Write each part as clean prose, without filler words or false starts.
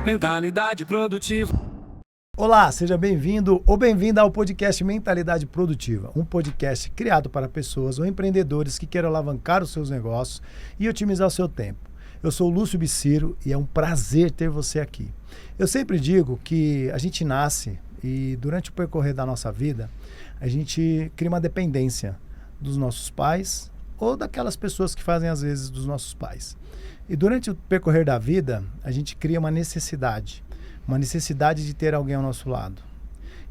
Mentalidade Produtiva. Olá, seja bem-vindo ou bem-vinda ao podcast Mentalidade Produtiva, um podcast criado para pessoas ou empreendedores que queiram alavancar os seus negócios e otimizar o seu tempo. Eu sou o Lúcio Biciro e é um prazer ter você aqui. Eu sempre digo que a gente nasce e durante o percorrer da nossa vida, a gente cria uma dependência dos nossos pais ou daquelas pessoas que fazem às vezes dos nossos pais. E durante o percorrer da vida, a gente cria uma necessidade de ter alguém ao nosso lado.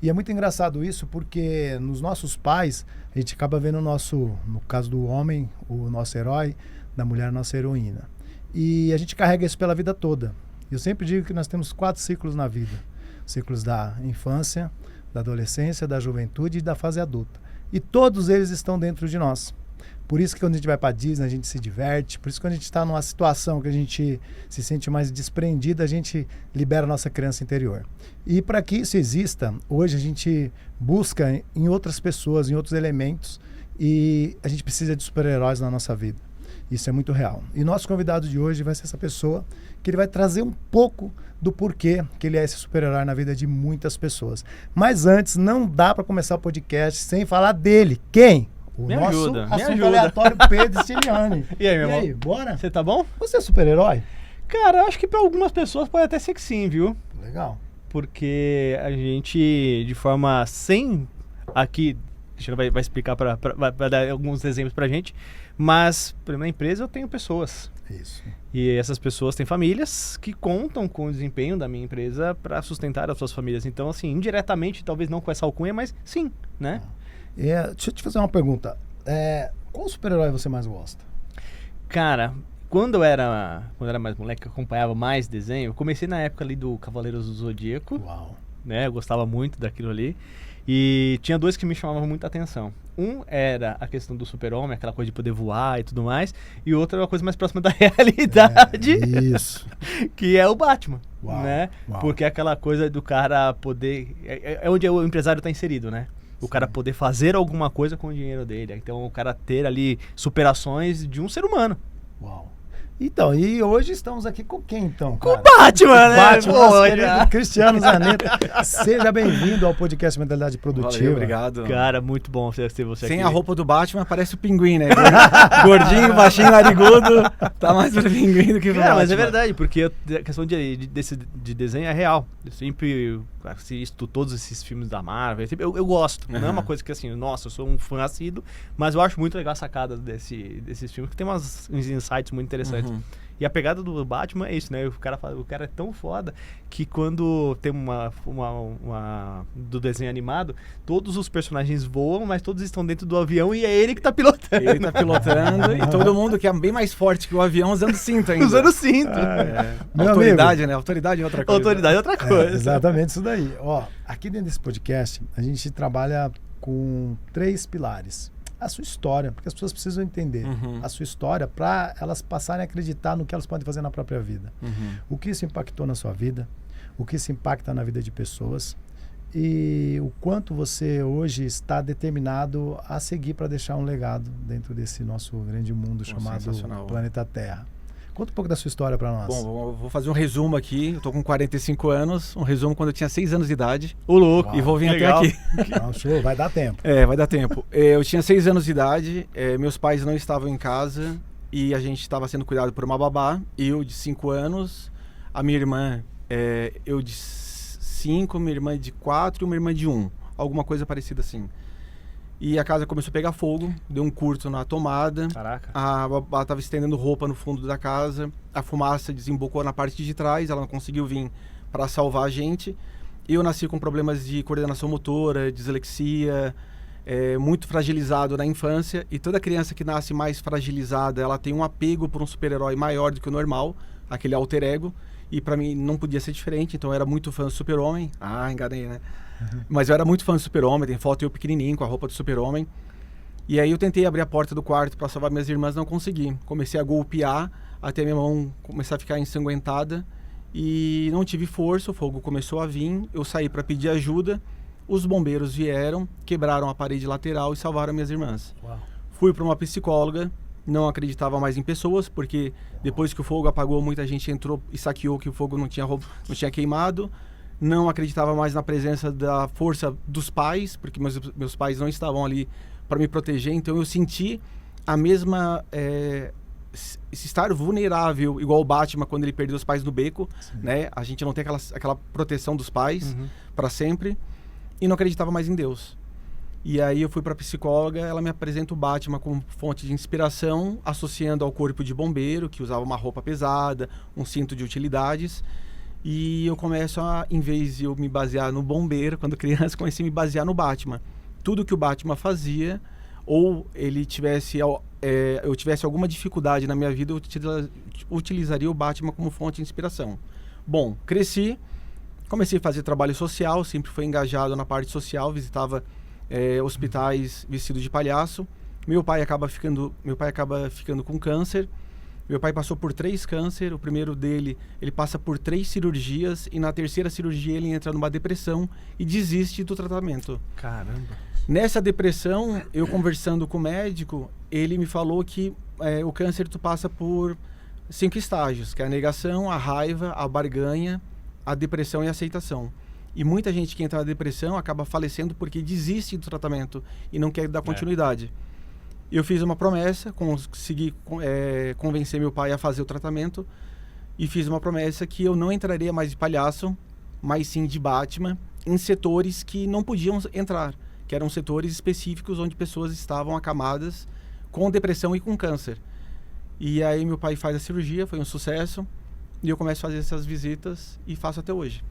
E é muito engraçado isso porque nos nossos pais, a gente acaba vendo no caso do homem, o nosso herói, da mulher, a nossa heroína. E a gente carrega isso pela vida toda. Eu sempre digo que nós temos 4 ciclos na vida. Ciclos da infância, da adolescência, da juventude e da fase adulta. E todos eles estão dentro de nós. Por isso que quando a gente vai para Disney, a gente se diverte. Por isso que quando a gente está numa situação que a gente se sente mais desprendido, a gente libera a nossa criança interior. E para que isso exista, hoje a gente busca em outras pessoas, em outros elementos, e a gente precisa de super-heróis na nossa vida. Isso é muito real. E nosso convidado de hoje vai ser essa pessoa que ele vai trazer um pouco do porquê que ele é esse super-herói na vida de muitas pessoas. Mas antes, não dá para começar o podcast sem falar dele. Quem? O me nosso ajuda, assunto me ajuda. aleatório, Pedro Stiliani. E aí, meu irmão? Bora? Você tá bom? Você é super-herói? Cara, eu acho que pra algumas pessoas pode até ser que sim, viu? Legal. Porque a gente, de forma sem... Aqui, a Cristiano vai explicar, vai dar alguns exemplos pra gente. Mas, pra minha empresa, eu tenho pessoas. Isso. E essas pessoas têm famílias que contam com o desempenho da minha empresa pra sustentar as suas famílias. Então, assim, indiretamente, talvez não com essa alcunha, mas sim, né? Deixa eu te fazer uma pergunta. Qual super-herói você mais gosta? Cara, quando eu era mais moleque, eu acompanhava mais desenho. Eu comecei na época ali do Cavaleiros do Zodíaco. Uau. Né? Eu gostava muito daquilo ali. E tinha 2 que me chamavam muita atenção. Um era a questão do super-homem, aquela coisa de poder voar e tudo mais. E outro era uma coisa mais próxima da realidade. Isso. Que é o Batman. Uau, Né? uau. Porque é aquela coisa do cara poder... É onde o empresário está inserido, né? O cara poder fazer alguma coisa com o dinheiro dele. Então o cara ter ali superações de um ser humano. Uau. Então, e hoje estamos aqui com quem, então? Com o cara? Batman, né? Batman, Pô, nosso olha. querido Cristiano Zanetta. Seja bem-vindo ao podcast Mentalidade Produtiva. Valeu, obrigado. Cara, muito bom ter você Sem aqui. a roupa do Batman, parece o pinguim, né? Gordinho, baixinho, narigudo. Tá mais pro pinguim do que pro Cara, Batman. mas é verdade, porque a questão de desenho é real. Eu sempre assisto todos esses filmes da Marvel. Eu gosto. Não é uma coisa que assim, nossa, eu sou um fã assíduo, mas eu acho muito legal a sacada desses filmes, que tem uns insights muito interessantes. E a pegada do Batman é isso, né? O cara é tão foda que quando tem uma do desenho animado, todos os personagens voam, mas todos estão dentro do avião e é ele que tá pilotando. Ele tá pilotando e todo mundo que é bem mais forte que o avião usando cinto ainda. Usando cinto. Meu Autoridade, amigo. né? Autoridade é outra coisa. Autoridade é outra coisa. Exatamente isso daí. Ó, aqui dentro desse podcast, a gente trabalha com 3 pilares. A sua história, porque as pessoas precisam entender a sua história para elas passarem a acreditar no que elas podem fazer na própria vida. O que isso impactou na sua vida, o que isso impacta na vida de pessoas e o quanto você hoje está determinado a seguir para deixar um legado dentro desse nosso grande mundo chamado Planeta Terra. Conta um pouco da sua história para nós. Bom, eu vou fazer um resumo aqui. Eu tô com 45 anos. Um resumo quando eu tinha 6 anos de idade. O louco. Uau, e vou vir legal. até aqui. Não, show, vai dar tempo. Vai dar tempo. Eu tinha 6 anos de idade. Meus pais não estavam em casa. E a gente estava sendo cuidado por uma babá. Eu de 5 anos. A minha irmã, eu de 5, minha irmã de 4 e uma irmã de 1. Alguma coisa parecida assim. E a casa começou a pegar fogo, deu um curto na tomada. Caraca. A babá estava estendendo roupa no fundo da casa. A fumaça desembocou na parte de trás, ela não conseguiu vir para salvar a gente. Eu nasci com problemas de coordenação motora, dislexia, muito fragilizado na infância. E toda criança que nasce mais fragilizada, ela tem um apego por um super-herói maior do que o normal, aquele alter ego. E para mim não podia ser diferente, então eu era muito fã do Super-Homem. Enganei, né? Mas eu era muito fã do Super-Homem, tem foto eu pequenininho com a roupa do Super-Homem. E aí eu tentei abrir a porta do quarto para salvar minhas irmãs, não consegui. Comecei a golpear até minha mão começar a ficar ensanguentada e não tive força, o fogo começou a vir, eu saí para pedir ajuda, os bombeiros vieram, quebraram a parede lateral e salvaram minhas irmãs. Uau. Fui para uma psicóloga, não acreditava mais em pessoas, porque depois que o fogo apagou, muita gente entrou e saqueou que o fogo não tinha queimado. Não acreditava mais na presença da força dos pais, porque meus pais não estavam ali para me proteger. Então eu senti a mesma... estar vulnerável, igual o Batman quando ele perdeu os pais no beco, né? A gente não tem aquela proteção dos pais para sempre. E não acreditava mais em Deus. E aí eu fui para a psicóloga, ela me apresenta o Batman como fonte de inspiração, associando ao corpo de bombeiro, que usava uma roupa pesada, um cinto de utilidades. E eu começo em vez de eu me basear no bombeiro, quando criança, comecei a me basear no Batman. Tudo que o Batman fazia, ou ele eu tivesse alguma dificuldade na minha vida, eu utilizaria o Batman como fonte de inspiração. Bom, cresci, comecei a fazer trabalho social, sempre fui engajado na parte social, visitava hospitais vestido de palhaço. Meu pai acaba ficando com câncer. Meu pai passou por 3 cânceres. O primeiro dele, ele passa por 3 cirurgias e na terceira cirurgia ele entra numa depressão e desiste do tratamento. Caramba. Nessa depressão, eu conversando com o médico, ele me falou que o câncer tu passa por 5 estágios, que é a negação, a raiva, a barganha, a depressão e a aceitação. E muita gente que entra na depressão acaba falecendo porque desiste do tratamento e não quer dar continuidade. Eu fiz uma promessa, consegui convencer meu pai a fazer o tratamento e fiz uma promessa que eu não entraria mais de palhaço, mas sim de Batman, em setores que não podiam entrar, que eram setores específicos onde pessoas estavam acamadas com depressão e com câncer. E aí meu pai faz a cirurgia, foi um sucesso, e eu começo a fazer essas visitas e faço até hoje.